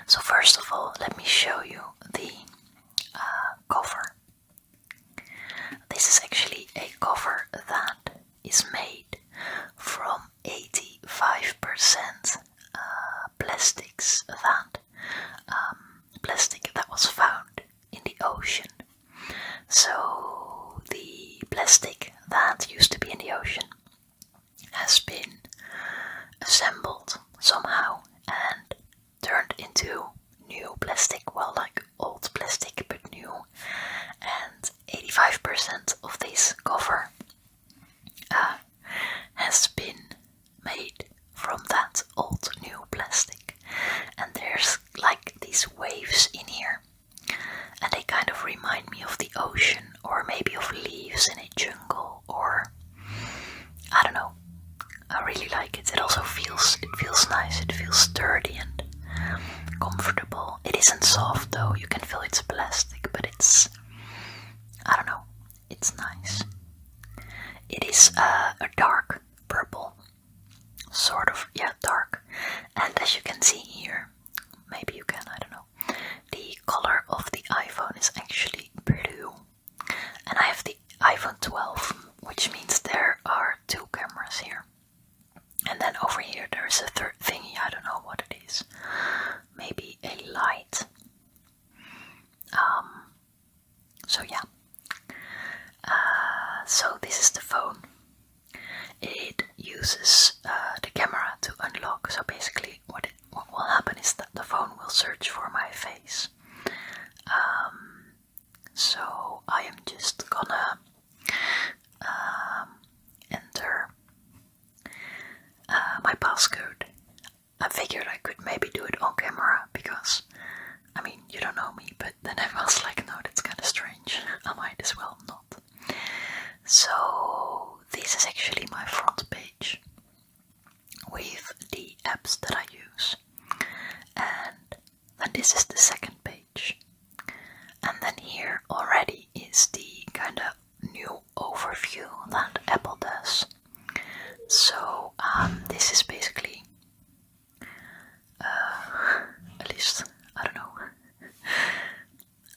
So first of all, let me show you the cover. This is actually a cover that is made from 85% plastics plastic that was found in the ocean. So the plastic that used to be in the ocean has been assembled somehow and turned into new plastic, well, like old plastic but new, and 85% of this cover has been made from that old new plastic. And there's like these waves in here, and they kind of remind me of the ocean, or maybe of leaves in a jungle, or I don't know. I really like it. It also feels nice. It feels sturdy and comfortable. It isn't soft though. You can feel it's plastic, but it's, I don't know. It's nice. It is a dark purple, sort of, yeah, dark. And as you can see here, maybe you can, I don't know. The color of the iPhone is actually blue, and I have the iPhone 12, which means there are two cameras here. And then over here there is a third thingy, I don't know what it is. Maybe a light. So yeah. So this is the phone. It uses the camera to unlock. So basically what will happen is that the phone will search for my face. So I am just gonna enter my passcode. I figured I could maybe do it on camera because, I mean, you don't know me, but then I was like, no, that's kind of strange. I might as well not. So this is actually my front page with the apps that I use, and then this is the second page, and then here already is the kind of new overview that Apple does. So this is basically at least, I don't know,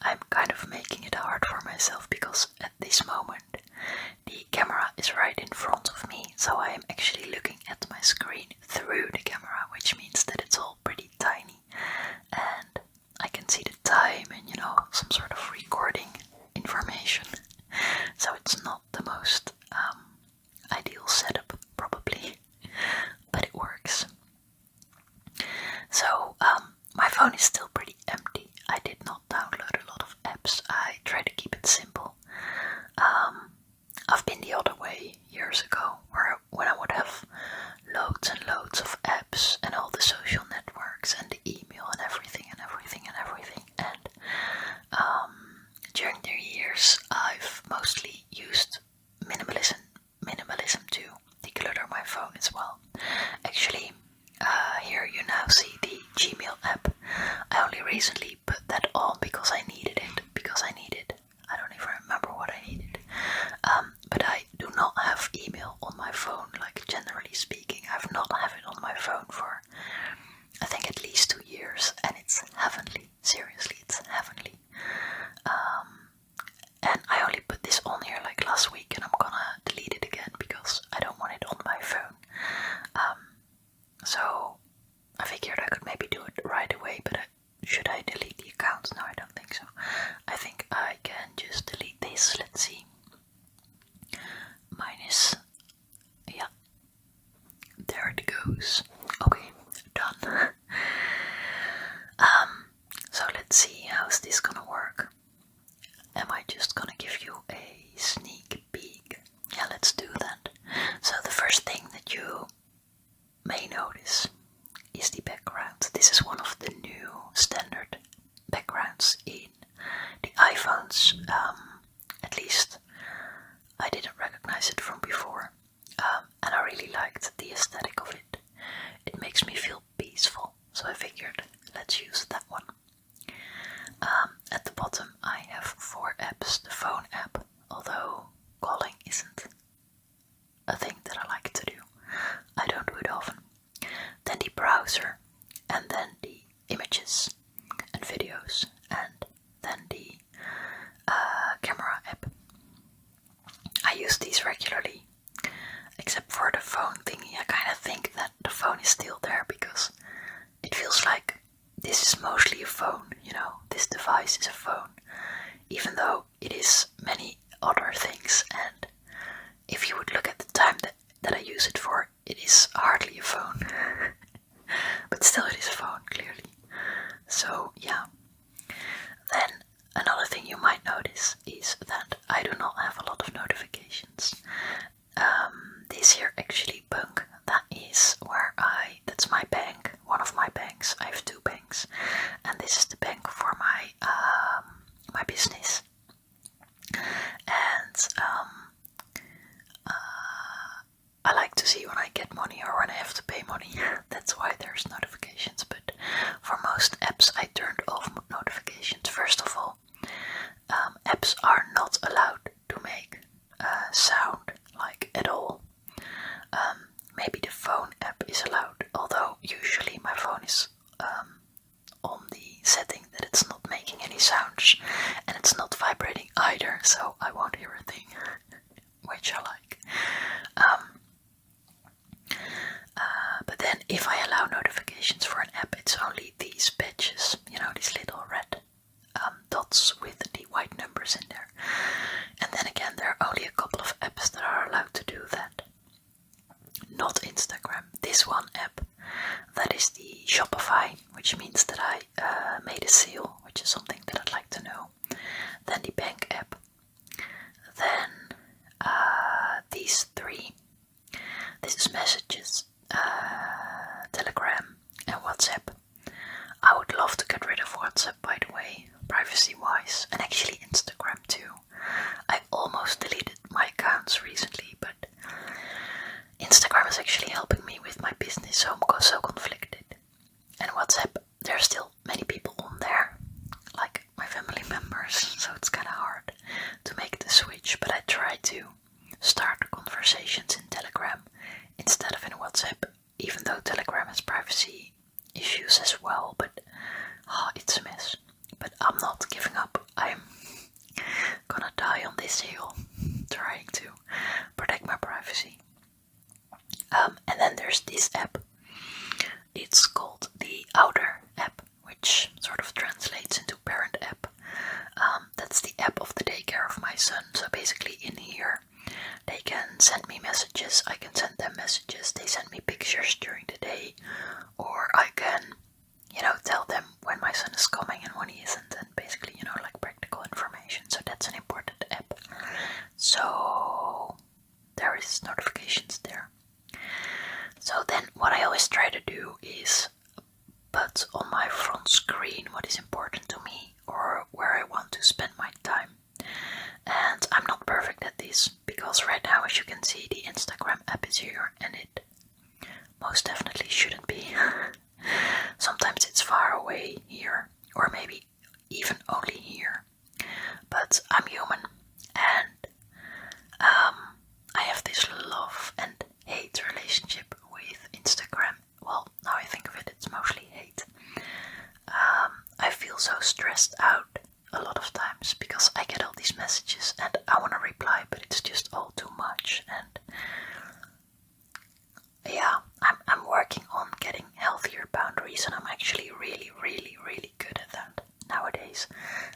I'm kind of making it hard for myself because at this moment the camera is right in front of me, so I am actually looking at my screen through the camera, which means that it's all pretty tiny and I can see the time and, you know, some sort of recording information. So it's not the most ideal setup probably, but it works. So my phone is still pretty empty. I did not download a lot of apps. I try to keep it simple. I've been the other way years ago, when I would have loads and loads of apps and all the social networks and the email and everything. And during the years, I've mostly used minimalism to declutter my phone as well. Actually, here you now see the Gmail app. I only recently put that on because I needed it. I don't even remember what I needed. But I do not have email on my phone, like generally speaking. I've not had it on my phone for, I think, at least 2 years, and it's heavenly. Seriously, it's heavenly. And I only put this on here like last week, and I'm gonna delete it again because I don't want it on my phone. So I figured I could maybe do it right away, but should I delete the account? No, I don't think so. I think I can just delete this. Let's see. Minus, yeah, there it goes. Okay, done. So let's see, how's this gonna work? Am I just gonna give you a sneak peek? Yeah, let's do that. So the first thing that you may notice is the background. This is one of the new standard backgrounds in the iPhones. At least I didn't recognize it from before, and I really liked the aesthetic of it. It makes me feel peaceful, so I figured let's use that one. At the bottom I have 4 apps. The phone app, although calling isn't a thing that I like to do. I don't do it often. Then the browser, and then the images phone, this device is a phone, even though it is many other things. And if you would look at the time that I use it for, it is hardly a phone. But still it is a phone, clearly. So yeah. Then another thing you might notice is that I do not have a lot of notifications. This here actually Bunk, that's my bank, one of my banks. I have 2 banks, and this is the bank for my business. And I like to see when I get money or when I have to pay money. That's why there's notifications. But for most apps, I turned off notifications. First of all, apps are not allowed to make sound, like, at all. Maybe the phone app is allowed, although usually my phone is on the setting that it's not making any sounds, and it's not vibrating either, so I won't hear a thing, which I like. But then if I allow notifications for an app, it's only these badges, these little red dots with the white numbers in there. And then again, there are only a couple of apps that are allowed to do that. Not Instagram. This one app, that is the Shopify, which means that I made a sale, which is something that I'd like to know. Then the bank app. Then these 3. This is messages, Telegram and WhatsApp. I would love to get rid of WhatsApp, by the way, privacy-wise, and actually Instagram too. I almost deleted my accounts recently, but Instagram is actually helping me with my business, so I'm so conflicted. And WhatsApp, there are still many people on there, like my family members, so it's kind of hard to make the switch, but I try to start conversations in Telegram instead of in WhatsApp, even though Telegram has privacy issues as well, but it's a mess. But I'm not giving up. I'm gonna die on this hill, trying to protect my privacy. And then there's this app. It's called the Outer app, which sort of translates into parent app. That's the app of the daycare of my son. So basically in here, they can send me messages, I can send them messages, they send me pictures during the day, or I can, tell them when my son is coming and when he isn't, and basically, like practical information. So that's an important app. So there is notifications there. So then what I always try to do is put on my front screen what is important to me or where I want to spend my time. And I'm not perfect at this, because right now, as you can see, the Instagram app is here and it most definitely shouldn't be. Sometimes it's far away here, or maybe even only here. But I'm human, and I have this love and hate relationship with Instagram. Well, now I think of it, it's mostly hate. I feel so stressed out a lot of times because I get all these messages and I want to reply, but it's just all too much. And yeah, I'm working on getting healthier boundaries, and I'm actually really, really, really good at that nowadays.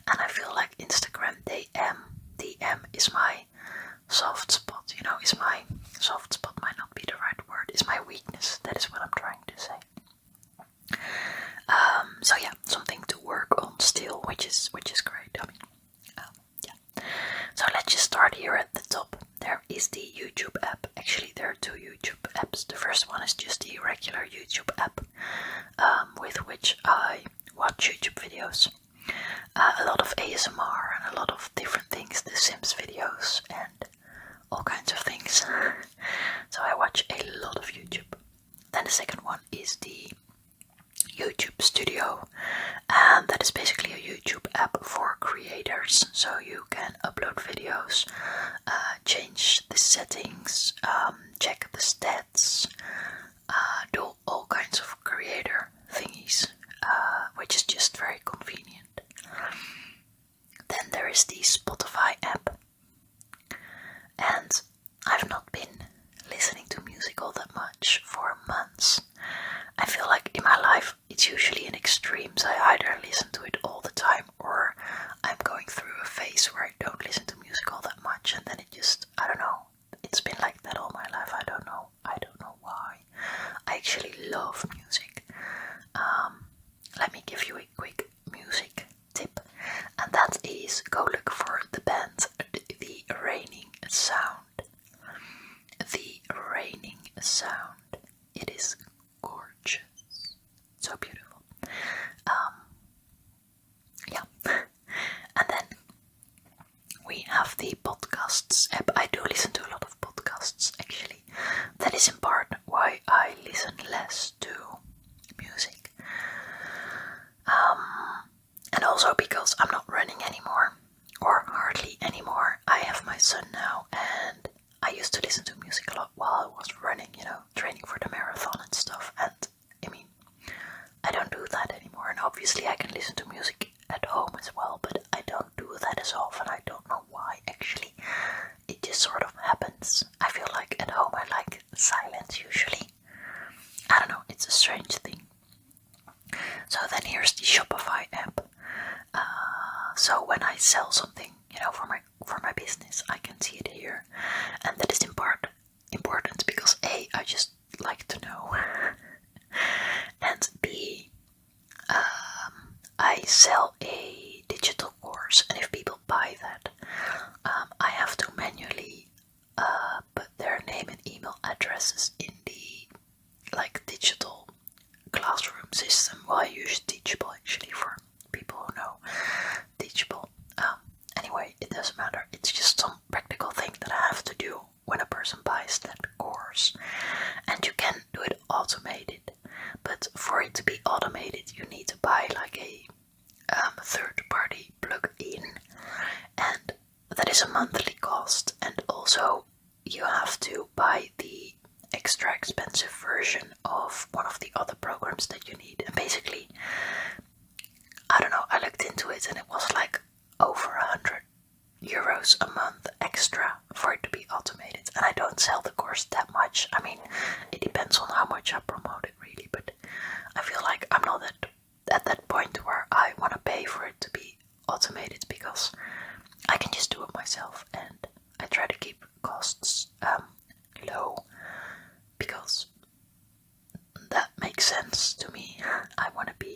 And I feel like Instagram DM is my soft spot, is my soft spot, might not be the right word, is my weakness. That is what I'm trying to say. So yeah, something to work on still, which is great. Yeah. So let's just start here at the top. There is the YouTube app. Actually, there are 2 YouTube apps. The first one is just the regular YouTube app, with which I watch YouTube videos. A lot of ASMR and a lot of different things, The Sims videos and all kinds of things. So I watch a lot of YouTube. Then the second one is the YouTube Studio, and that is basically a YouTube app for creators. So you can upload videos, change the settings, check the stats, do all kinds of creator thingies, which is just very convenient. Then there is the Spotify app, and I've not been listening to music all that much for months. I feel like in my life it's usually in extremes. I either listen to So beautiful. Yeah. And then we have the podcasts app. I do listen to a lot of podcasts, actually. That is in part why I listen less to music. And also because I'm not running anymore, or hardly anymore. I have my son now, and I used to listen to music a lot while I was running, training for the marathon and stuff. And I mean, I don't do that anymore. And obviously I can listen to music at home as well, but I don't do that as often. I don't know why, actually. It just sort of happens. I feel like at home I like silence usually. I don't know, it's a strange thing. So then here's the Shopify app. So when I sell something, for my business, I can see it here, and that is in part important because A, I just like to know, and B, I sell a digital course, and if people buy that, I have to manually put their name and email addresses in the digital classroom system. Well, I use Teachable actually for people who know Teachable. Anyway, it doesn't matter. It's just some practical thing that I have to do when a person buys that course. And you can do it automated, but for it to be automated, you need to buy a third-party plug-in, and that is a monthly cost. And also, you have to buy the extra expensive version of one of the other programs that you need. And basically, I don't know, I looked into it and it was over €100 a month extra for it to be automated. And I don't sell the course that much. I mean, it depends on how much I promote it really, but I feel like I'm not at that point where I want to pay for it to be automated, because I can just do it myself, and I try to keep costs low because that makes sense to me. I want to be,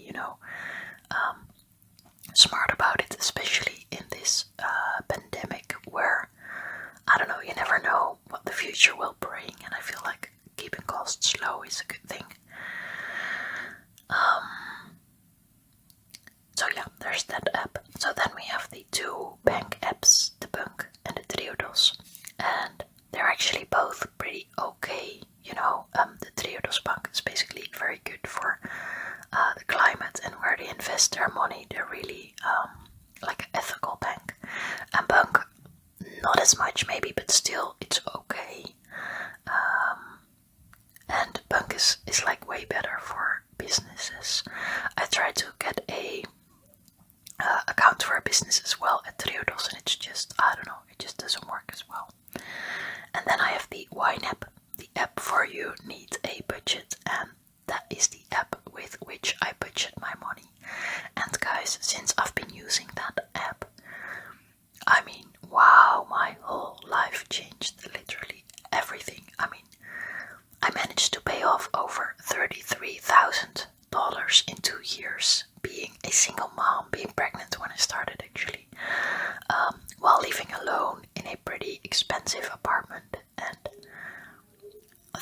smart about it, especially in this pandemic where, I don't know, you never know what the future will bring, and I feel like keeping costs low is a good thing. So yeah, there's that app. So then we have the two bank apps, the Bunk and the Triodos, and they're actually both pretty okay. The Triodos Bank is basically very good for the climate and where they invest their money. They're really like an ethical bank. And Bunk, not as much maybe, but still it's okay. And Bunk is way better for businesses. I tried to get a account for a business as well at Triodos, and it's just, I don't know, it just doesn't work as well. And then I have the Wine app, the app for you need a budget, and that is the app with which I budget my money. And guys, since I've been using that app, I mean, wow, my whole life changed, literally everything. I mean, I managed to pay off over $33,000 in 2 years, being a single mom, being pregnant when I started actually, while living alone in a pretty expensive apartment. And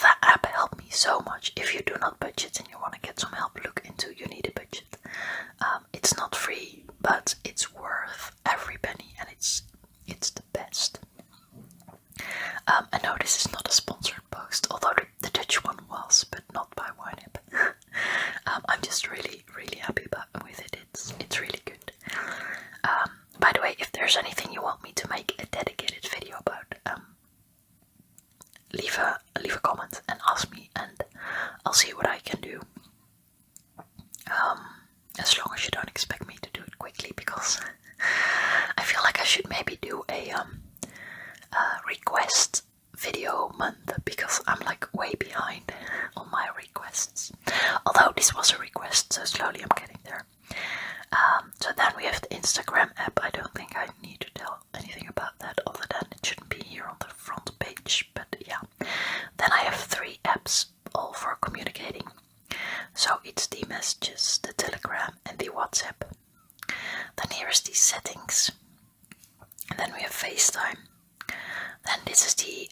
that app helped me so much. If you do not budget and you want to get some help, look into You Need a Budget. It's not free, but it's worth every penny, and it's the best. I know this is not a sponsored post, although the Dutch one was, but not by YNAB. I'm just really, really happy with it. It's really good. By the way, if there's anything you want me to make a dedicated video about, leave a comment and ask me, and I'll see what I can do. As long as you don't expect me to do it quickly, because I feel like I should maybe do a request video month, because I'm way behind on my requests. Although this was a request, so slowly I'm getting there. So then we have the Instagram app. I don't think I need to tell anything about that other than it shouldn't be here on the front page, but yeah. Then I have 3 apps, all for communicating. So it's the messages, the Telegram and the WhatsApp. Then here's the settings. And then we have FaceTime. Then this is the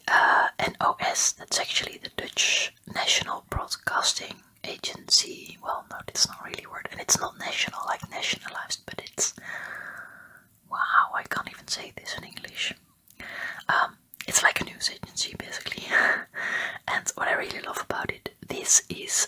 NOS, that's actually the Dutch National Broadcasting agency. Well, no, it's not really a word, and it's not national, like nationalized, but it's, wow, I can't even say this in English. It's like a news agency basically. And what I really love about it, this is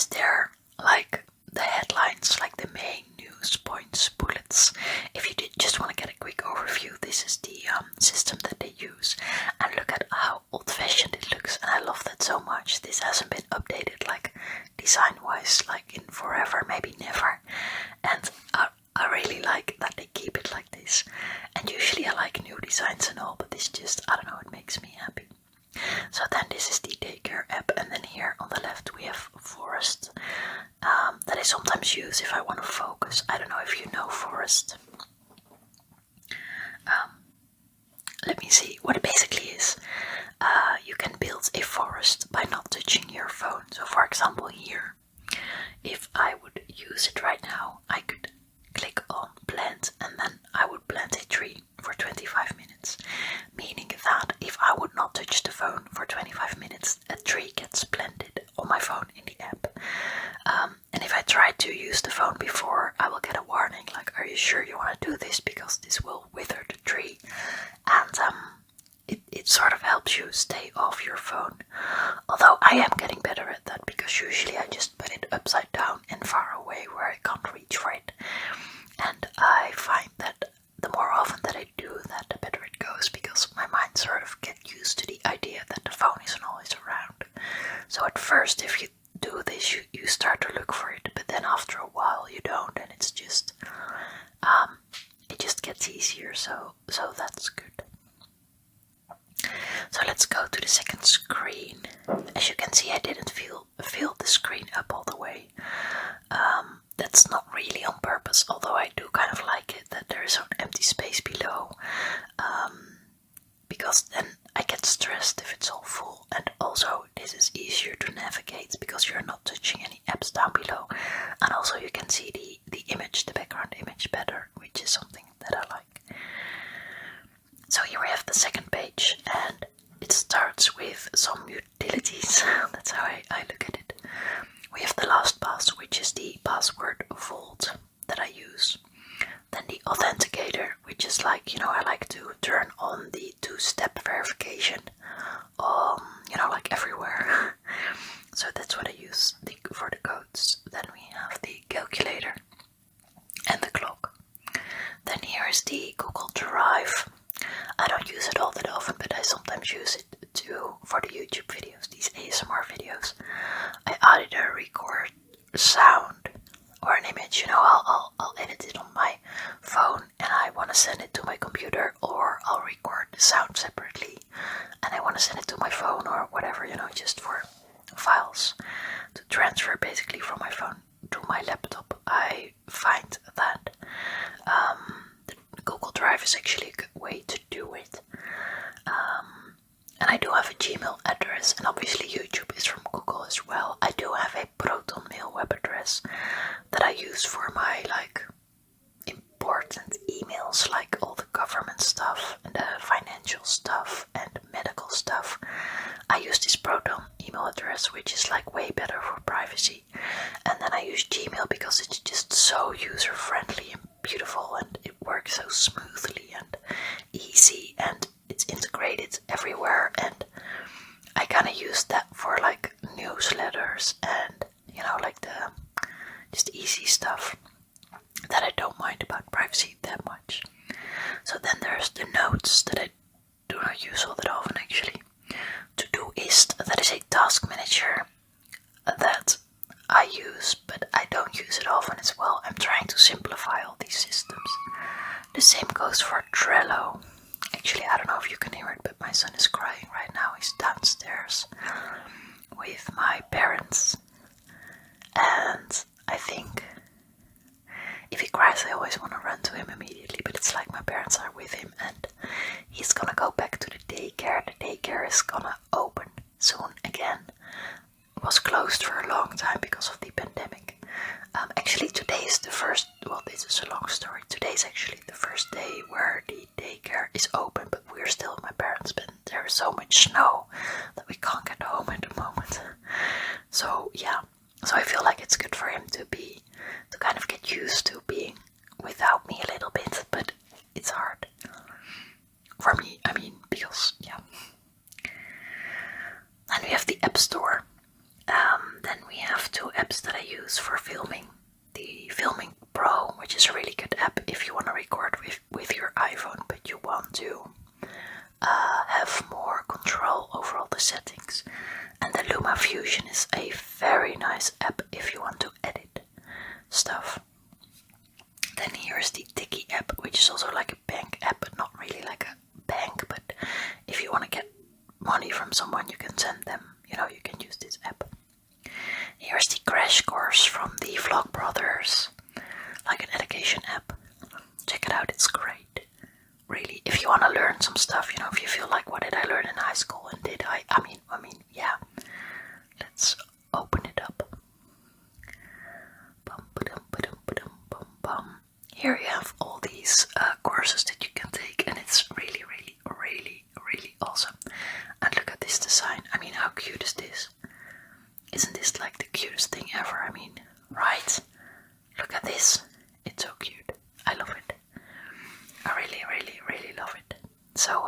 their, like, the headlines, like the main news points, bullets. If you did just want to get a quick overview, this is the system that they use. And look at how old-fashioned it looks, and I love that so much. This hasn't been updated, like, design-wise, like in forever, maybe never. And I really like that they keep it like this. And usually I like new designs and all, but this just, I don't know, it makes me happy. So then this is the daycare app, and then here on the left we have Forest, that I sometimes use if I want to focus. I don't know if you know Forest. Let me see what it basically is. You can build a forest by not touching your phone. So for example here, if I would use it right now, I could click on plant, and then I would plant a tree for 25 minutes. Meaning that if I would not touch the phone for 25 minutes, a tree gets planted on my phone in the app. And if I try to use the phone before, I will get a warning like, are you sure you want to do this, because this will wither the tree. And it sort of helps you stay off your phone. Although I am getting better at that, because usually I just put it upside down and far away where I can't reach for it. And I find that the more often that I do that, the better it goes, because my mind sort of gets used to the idea that the phone isn't always around. So at first, if you do this, you start to look for it, but then after a while you don't, and it's just, it just gets easier, so that's good. So let's go to the second screen. As you can see, I didn't fill the screen up all the way. That's not really on purpose, although I do kind of like it that there is an empty space below, because then I get stressed if it's all full. And also this is easier to navigate because you're not touching any apps down below, and also you can see the image, the background image better, which is something that I like. So here we have the second page, and it starts with some utilities. That's how I look at it. We have the LastPass, which is the password vault that I use. Then the authenticator, which is like, I like to turn on the two-step verification, like everywhere. So that's what I use for the codes. Then we have the calculator and the clock. Then here is the Google Drive. I don't use it all that often, but I sometimes use it too for the YouTube videos, these ASMR videos. I either record sound or an image, I'll edit it on my phone and I want to send it to my computer, or I'll record the sound separately and I want to send it to my phone or whatever, just for files to transfer basically from my phone to my laptop. I find that the Google Drive is actually a good way to do it. And I do have a Gmail address, and obviously YouTube is from Google as well. I do have a ProtonMail web address that I use for my important emails, like all the government stuff and the financial stuff and medical stuff. I use this Proton email address, which is way better for privacy. And then I use Gmail because it's just so user friendly and beautiful, and it works so smoothly and easy, and it's integrated everywhere. And I kind of use that for newsletters and the just easy stuff that I don't mind about privacy that much. So then there's the notes that I do not use all that often actually. Todoist, that is a task manager that I use, but I don't use it often as well. I'm trying to simplify all these systems. The same goes for Trello. Actually, I don't know if you can hear it, but my son is crying right now. He's downstairs with my parents. And I think if he cries, I always want to run to him immediately, but it's like my parents are with him and he's gonna go back to the daycare. The daycare is gonna open soon again. It was closed for a long time because of the pandemic. Actually, today is the first, well, this is a long story. Today is actually the first day where the daycare is open, but we're still at my parents' but there is so much snow that we can't get home at the moment. So, yeah. So I feel like it's good for him to kind of get used to being without me a little bit, but it's hard. For me, I mean, because, yeah. And we have the App Store. Then we have 2 apps that I use for filming. The Filming Pro, which is a really good app if you want to record with your iPhone, but you want to have more control over all the settings. And the Luma Fusion is a very nice app if you want to edit stuff. Then here's the Tiki app, which is also like a bank app, but not really like a bank, but if you want to get money from someone, you can send them, you can use this app. Here's the Crash Course from the Vlogbrothers, like an education app. Check it out, it's great. Really, if you want to learn some stuff, if you feel like, what did I learn in high school, and did I mean, yeah. Let's open it up. Here you have all these courses that you can take, and it's really, really, really, really awesome. And look at this design. I mean, how cute is this? Isn't this like the cutest thing ever? I mean, right? Look at this. It's so cute. I love it. I really, really, really love it. So,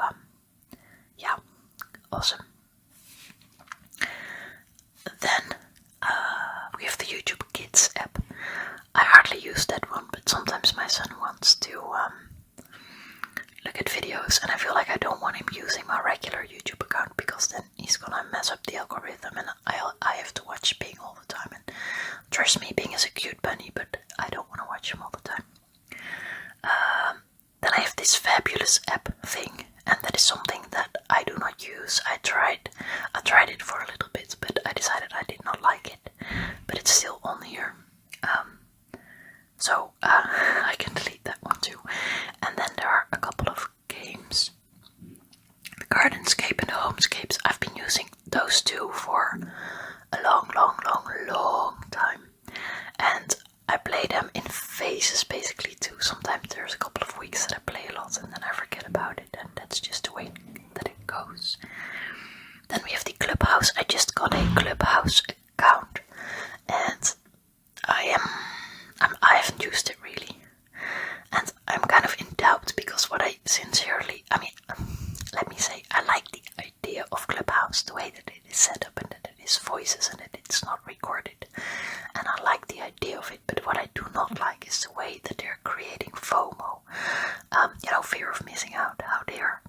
yeah, awesome. Then we have the YouTube Kids app. I hardly use that one, but sometimes my son wants to look at videos, and I feel like I don't want him using my regular YouTube account, because then he's gonna mess up the algorithm, and I have to watch Bing all the time. And trust me, Bing is a cute bunny, but I don't want to watch him all the time. Then I have this fabulous app thing, and that is something that I do not use. I tried it for a little bit, but I decided I did not like it. But it's still on here. So I can delete that one too. And then there are a couple of games. The Gardenscape and the Homescapes. I've been using those two for a long, long, long, long time. And I play them in phases basically too. Sometimes there's a couple of weeks that I play a lot and then I forget about it, and that's just the way that it goes. Then we have the Clubhouse. I just got a Clubhouse account, and I haven't used it really, and I'm kind of in doubt, because what I sincerely, let me say, I like the idea of Clubhouse, the way that it is set up and that it is voices and that it's not recorded, and I like the idea of it, but what I do not like is the way that they're creating FOMO, fear of missing out, how they're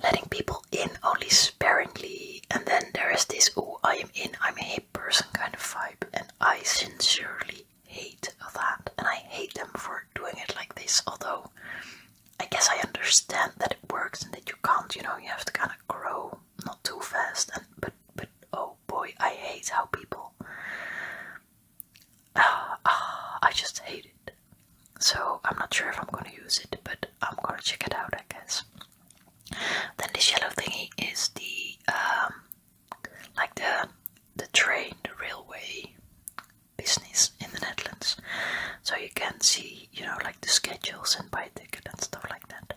letting people in only sparingly, and then there is this, oh, I am in, I'm a hip person kind of vibe, and I sincerely hate that, and I hate them for doing it like this, although I guess I understand that it works and that you can't, you have to kind of grow not too fast, but oh boy, I hate how people, I just hate it. So I'm not sure if I'm going to use it, but I'm going to check it out, I guess. Then this yellow thingy is the the train, the railway business in the Netherlands. So you can see, like the schedules and buy a ticket and stuff like that.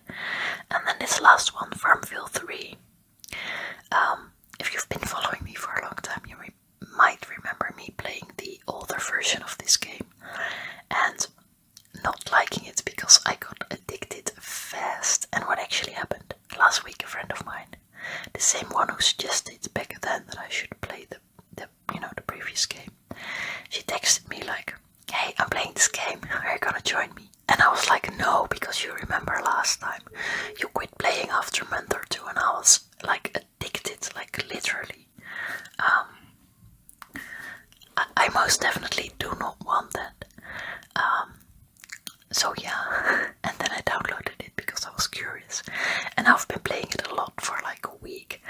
And then this last one, Farmville 3. If you've been following me for a long time, you might remember me playing the older version of this game and not liking it because I got addicted fast. And what actually happened? Last week, a friend of mine, the same one who suggested back then that I should play the previous game, she texted me like, hey, I'm playing this game, are you gonna join me? And I was like, no, because you remember last time you quit playing after a month or two, and I was like addicted, like literally. I most definitely do not want that. So yeah, and then I downloaded it because I was curious, and I've been playing it a lot for like a week,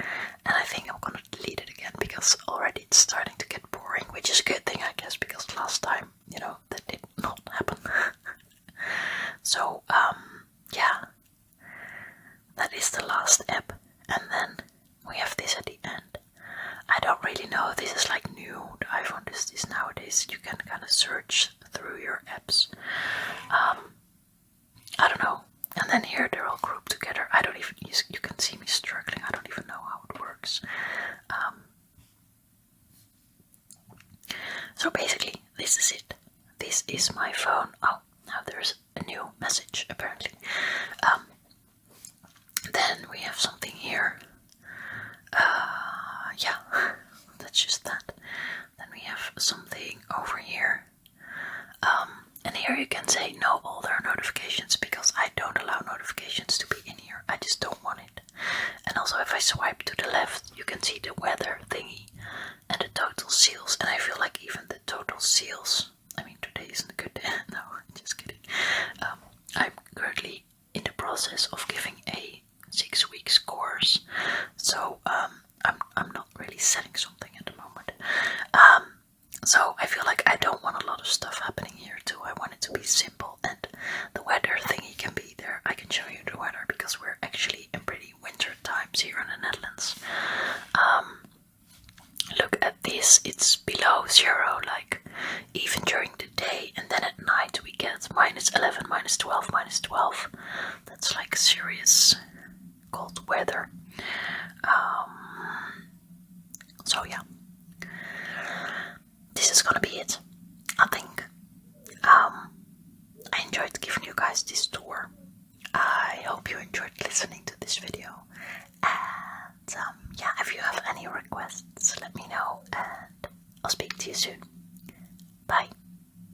and I think I'm gonna delete it again because already it's starting to get boring, which is a good thing, I guess, because last time, that did not happen. So, yeah, that is the last app, and then we have this at the end. I don't really know if this is like new new the iPhone does this nowadays. You can kind of search through your apps. I don't know. And then here they're all grouped together. I don't even, you can see me struggling. I don't even know how it works. So basically, this is it. This is my phone. Oh, now there's a new message apparently. Then we have something here. Yeah, that's just that. Then we have something over here. And here you can say no older notifications because I don't allow notifications to be in here. I just don't want it. And also if I swipe to the left, you can see the weather thingy and the total seals. And I feel like even the total seals, I mean today isn't a good day. No, just kidding. I'm currently in the process of giving a 6 weeks course. So I'm not really selling something at the moment. So I feel like I don't want a lot of stuff happening here too. I want it to be simple, and the weather thingy can be there. I can show you the weather because we're actually in pretty winter times here in the Netherlands. Look at this, it's below 0, like even during the day, and then at night we get -11, -12, -12. That's like serious cold weather. So yeah. This is gonna be it, I think. I enjoyed giving you guys this tour. I hope you enjoyed listening to this video. And yeah, if you have any requests, let me know and I'll speak to you soon.